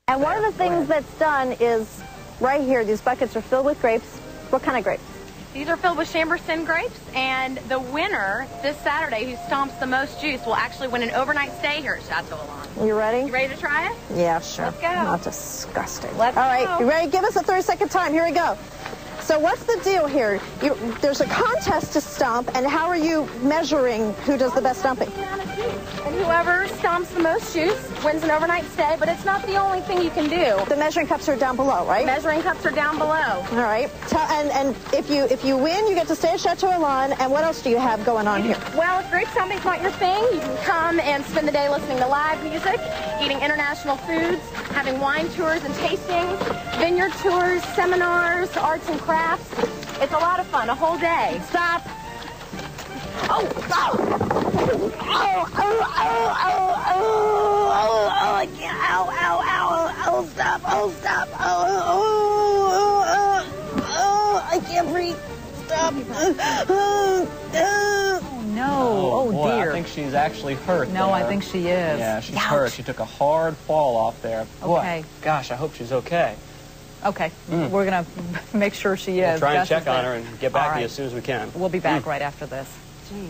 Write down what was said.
And one of the things that's done is right here, these buckets are filled with grapes. What kind of grapes? These are filled with Chambourcin grapes, and the winner this Saturday who stomps the most juice will actually win an overnight stay here at Chateau Elan. You ready? You ready to try it? Yeah, sure. Let's go. Not disgusting. Let's All right, go. You ready? Give us a 30-second time. Here we go. So what's the deal here? There's a contest to stomp, and how are you measuring who does the best stomping? And whoever stomps the most juice wins an overnight stay, but it's not the only thing you can do. The measuring cups are down below, right? Measuring cups are down below. All right. And if you win, you get to stay at Chateau Elan. And what else do you have going on here? Well, if grape stomping's not your thing, you can come and spend the day listening to live music, eating international foods, having wine tours and tastings, vineyard tours, seminars, arts and crafts. It's a lot of fun, a whole day. Stop. Oh, stop. I can't. Ow, stop. I can't breathe. Stop. Oh, no. Oh, boy, dear. I think she's actually hurt. No, there. I think she is. Yeah, she's Ouch. hurt. She took a hard fall off there. Boy, Okay. gosh, I hope she's okay. Okay, we're going to make sure she is. We'll try and Gus check is on there. her and get back All to you right. as soon as we can. We'll be back right after this. Gee.